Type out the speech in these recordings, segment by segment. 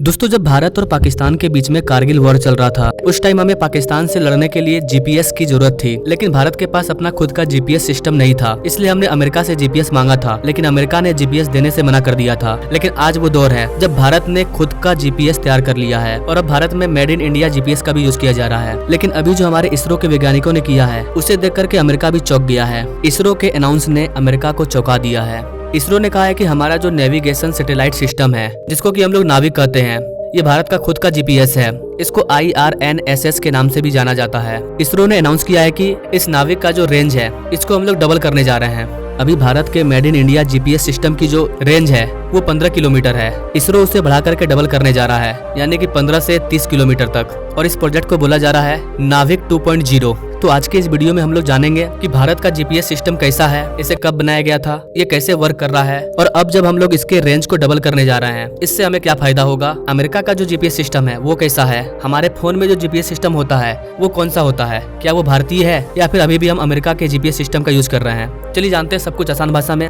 दोस्तों, जब भारत और पाकिस्तान के बीच में कारगिल वॉर चल रहा था, उस टाइम हमें पाकिस्तान से लड़ने के लिए जीपीएस की जरूरत थी। लेकिन भारत के पास अपना खुद का जीपीएस सिस्टम नहीं था, इसलिए हमने अमेरिका से जीपीएस मांगा था, लेकिन अमेरिका ने जीपीएस देने से मना कर दिया था। लेकिन आज वो दौर है जब भारत ने खुद का जीपीएस तैयार कर लिया है और अब भारत में मेड इन इंडिया जीपीएस का भी यूज किया जा रहा है। लेकिन अभी जो हमारे इसरो के वैज्ञानिकों ने किया है, उसे देख करके अमेरिका भी चौंक गया है। इसरो के अनाउंस ने अमेरिका को चौंका दिया है। इसरो ने कहा है कि हमारा जो नेविगेशन सैटेलाइट सिस्टम है, जिसको कि हम लोग नाविक कहते हैं, ये भारत का खुद का जीपीएस है। इसको IRNSS के नाम से भी जाना जाता है। इसरो ने अनाउंस किया है कि इस नाविक का जो रेंज है, इसको हम लोग डबल करने जा रहे हैं। अभी भारत के made in India GPS system की जो रेंज है वो 15 किलोमीटर है। इसरो उसे बढ़ा करके डबल करने जा रहा है, यानी कि 15 से 30 किलोमीटर तक। और इस प्रोजेक्ट को बोला जा रहा है नाविक 2.0। तो आज के इस वीडियो में हम लोग जानेंगे कि भारत का जीपीएस सिस्टम कैसा है, इसे कब बनाया गया था, ये कैसे वर्क कर रहा है, और अब जब हम लोग इसके रेंज को डबल करने जा रहे हैं, इससे हमें क्या फायदा होगा। अमेरिका का जो जीपीएस सिस्टम है वो कैसा है, हमारे फोन में जो जीपीएस सिस्टम होता है वो कौन सा होता है, क्या वो भारतीय है या फिर अभी भी हम अमेरिका के जीपीएस सिस्टम का यूज कर रहे हैं। चलिए जानते हैं सब कुछ आसान भाषा में।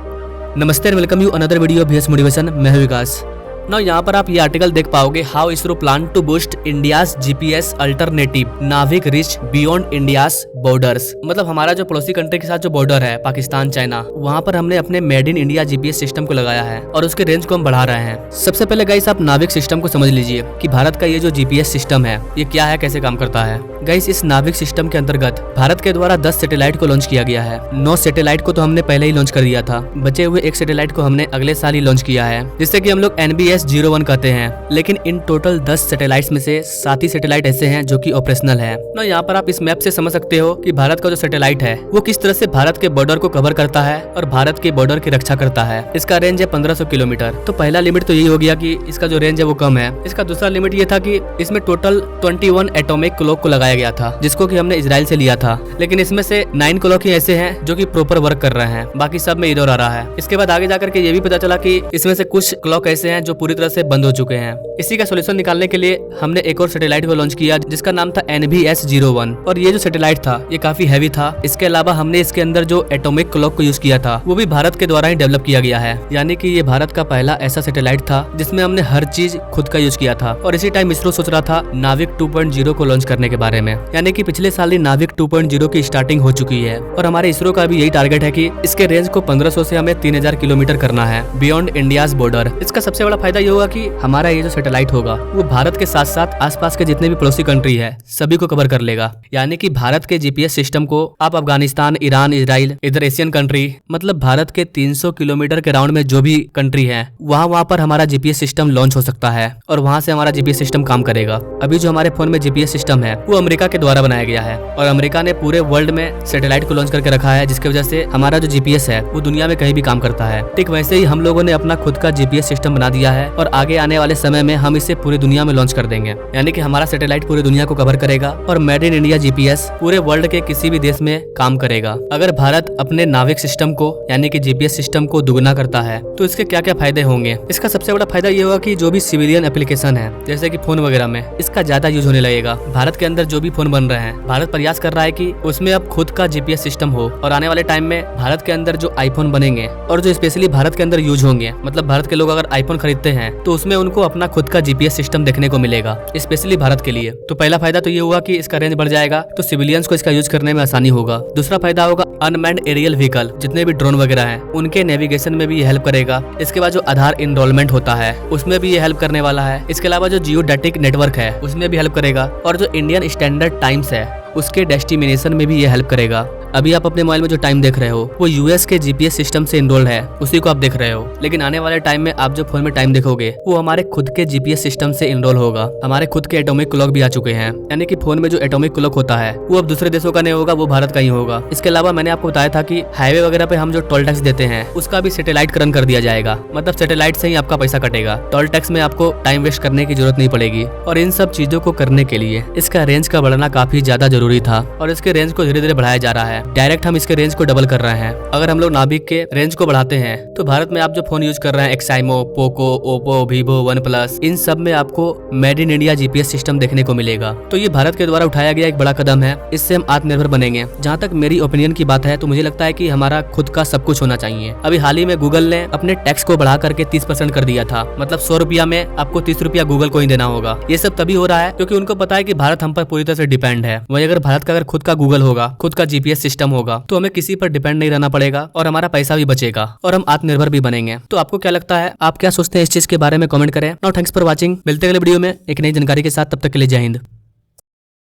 नमस्ते and welcome you another video BS motivation. मैं हूं विकास। ना यहाँ पर आप ये आर्टिकल देख पाओगे, how ISRO plan to boost India's GPS alternative NavIC reach beyond India's borders. मतलब हमारा जो पड़ोसी कंट्री के साथ जो बॉर्डर है, पाकिस्तान, चाइना, वहाँ पर हमने अपने made in India GPS system को लगाया है और उसके रेंज को हम बढ़ा रहे हैं। सबसे पहले गाइस आप नाविक सिस्टम को समझ लीजिए कि भारत का ये जो जीपीएस सिस्टम है ये क्या है, कैसे काम करता है। गाइस इस नाविक सिस्टम के अंतर्गत भारत के द्वारा 10 सैटेलाइट को लॉन्च किया गया है। 9 सैटेलाइट को तो हमने पहले ही लॉन्च कर दिया था, बचे हुए एक सैटेलाइट को हमने अगले साल ही लॉन्च किया है, जिससे कि हम लोग NBS-01 कहते हैं। लेकिन इन टोटल 10 सैटेलाइट्स में से 7 ही सैटेलाइट ऐसे हैं जो कि ऑपरेशनल है। ना यहाँ पर आप इस मैप से समझ सकते हो कि भारत का जो सैटेलाइट है वो किस तरह से भारत के बॉर्डर को कवर करता है और भारत के बॉर्डर की रक्षा करता है। इसका रेंज है 1500 किलोमीटर। तो पहला लिमिट तो यही हो गया कि इसका जो रेंज है वो कम है। इसका दूसरा लिमिट ये था कि इसमें टोटल 21 एटॉमिक क्लॉक को लगाया गया था, जिसको कि हमने इजराइल से लिया था। लेकिन इसमें से 9 क्लॉक ही ऐसे हैं जो कि प्रॉपर वर्क कर रहे हैं, बाकी सब में एरर आ रहा है। इसके बाद आगे जाकर के ये भी पता चला कि इसमें से कुछ क्लॉक ऐसे हैं जो पूरी तरह से बंद हो चुके हैं। इसी का सोल्यूशन निकालने के लिए हमने एक और सैटेलाइट को लॉन्च किया, जिसका नाम था NBS-01। और ये जो सैटेलाइट था ये काफी हैवी था। इसके अलावा हमने इसके अंदर जो एटॉमिक क्लॉक को यूज किया था वो भी भारत के द्वारा ही डेवलप किया गया है, यानी कि ये भारत का पहला ऐसा सैटेलाइट था जिसमें हमने हर चीज खुद का यूज किया था। और इसी टाइम इसरो सोच रहा था नाविक 2.0 को लॉन्च करने के बारे में, यानी कि पिछले साल ही नाविक 2.0 की स्टार्टिंग हो चुकी है। और हमारे इसरो का भी यही टारगेट है कि इसके रेंज को 1500 से हमें 3000 किलोमीटर करना है बियॉन्ड इंडियाज बॉर्डर। इसका सबसे बड़ा फायदा ये होगा कि हमारा ये जो सैटेलाइट होगा वो भारत के साथ साथ आसपास के जितने भी पड़ोसी कंट्री है सभी को कवर कर लेगा। यानी कि भारत के जीपीएस सिस्टम को आप अफगानिस्तान, ईरान, इजराइल, इधर एशियन कंट्री, मतलब भारत के 300 किलोमीटर के राउंड में जो भी कंट्री है वहाँ पर हमारा जीपीएस सिस्टम लॉन्च हो सकता है और वहाँ से हमारा जीपीएस सिस्टम काम करेगा। अभी जो हमारे फोन में जीपीएस सिस्टम है वो अमेरिका के द्वारा बनाया गया है और अमेरिका ने पूरे वर्ल्ड में सैटेलाइट को लॉन्च करके रखा है, जिसकी वजह से हमारा जो जीपीएस है वो दुनिया में कहीं भी काम करता है। ठीक वैसे ही हम लोगों ने अपना खुद का जीपीएस सिस्टम बना दिया है और आगे आने वाले समय में हम इसे पूरी दुनिया में लॉन्च कर देंगे। यानी कि हमारा सैटेलाइट पूरी दुनिया को कवर करेगा और मेड इन इंडिया जीपीएस पूरे वर्ल्ड के किसी भी देश में काम करेगा। अगर भारत अपने नाविक सिस्टम को यानी कि जीपीएस सिस्टम को दुगना करता है तो इसके क्या क्या फायदे होंगे। इसका सबसे बड़ा फायदा ये होगा कि जो भी सिविलियन एप्लीकेशन है, जैसे कि फोन वगैरह में, इसका ज्यादा यूज होने लगेगा। भारत के अंदर जो भी फोन बन रहे हैं, भारत प्रयास कर रहा है कि उसमें अब खुद का जीपीएस सिस्टम हो और आने वाले टाइम में भारत के अंदर जो आईफोन बनेंगे और जो स्पेशली भारत के अंदर यूज होंगे, मतलब भारत के लोग अगर आईफोन खरीदते हैं तो उसमें उनको अपना खुद का जीपीएस सिस्टम देखने को मिलेगा, स्पेशली भारत के लिए। तो पहला फायदा तो ये हुआ कि इसका रेंज बढ़ जाएगा तो सिविलियंस को इसका यूज करने में आसानी होगा। दूसरा फायदा होगा अनमैन्ड एरियल व्हीकल, जितने भी ड्रोन वगैरह हैं उनके नेविगेशन में भी ये हेल्प करेगा। इसके बाद जो आधार इनरोलमेंट होता है उसमें भी ये हेल्प करने वाला है। इसके अलावा जो जियोडेटिक नेटवर्क है उसमें भी हेल्प करेगा और जो इंडियन स्टैंडर्ड टाइम्स है उसके डेस्टिनेशन में भी ये हेल्प करेगा। अभी आप अपने मोबाइल में जो टाइम देख रहे हो वो यूएस के जीपीएस सिस्टम से इनरोल्ड है, उसी को आप देख रहे हो। लेकिन आने वाले टाइम में आप जो फोन में टाइम देखोगे वो हमारे खुद के जीपीएस सिस्टम से इनरोल होगा। हमारे खुद के एटॉमिक क्लॉक भी आ चुके हैं, यानी कि फोन में जो एटॉमिक क्लॉक होता है वो अब दूसरे देशों का नहीं होगा, वो भारत का ही होगा। इसके अलावा मैंने आपको बताया था कि हाईवे वगैरह पे हम जो टोल टैक्स देते हैं उसका भी सैटेलाइट करण कर दिया जाएगा, मतलब सैटेलाइट से ही आपका पैसा कटेगा। टोल टैक्स में आपको टाइम वेस्ट करने की जरूरत नहीं पड़ेगी। और इन सब चीजों को करने के लिए इसका रेंज का बढ़ना काफी ज्यादा जरूरी था और इसके रेंज को धीरे धीरे बढ़ाया जा रहा है। है। डायरेक्ट हम इसके रेंज को डबल कर रहे हैं। अगर हम लोग नाभिक के रेंज को बढ़ाते हैं तो भारत में आप जो फोन यूज कर रहे हैं एक्साइमो, Poco, Oppo, Vivo, OnePlus, इन सब में आपको made in India GPS system देखने को मिलेगा। तो ये भारत के द्वारा उठाया गया एक बड़ा कदम है। इससे हम आत्मनिर्भर बनेंगे। जहाँ तक मेरी ओपिनियन की बात है तो मुझे लगता है कि हमारा खुद का सब कुछ होना चाहिए। अभी हाल ही में गूगल ने अपने टैक्स को बढ़ा करके 30% कर दिया था। मतलब 100 रुपया में आपको 30 रुपया गूगल को ही देना होगा। ये सब तभी हो रहा है क्योंकि उनको पता है कि भारत हम पर पूरी तरह से डिपेंड है। वही अगर भारत का खुद का गूगल होगा, खुद का जीपीएस सिस्टम होगा तो हमें किसी पर डिपेंड नहीं रहना पड़ेगा और हमारा पैसा भी बचेगा और हम आत्मनिर्भर भी बनेंगे। तो आपको क्या लगता है, आप क्या सोचते हैं इस चीज के बारे में कमेंट करें। Now thanks for watching. मिलते हैं अगले वीडियो में एक नई जानकारी के साथ। तब तक के लिए जय हिंद।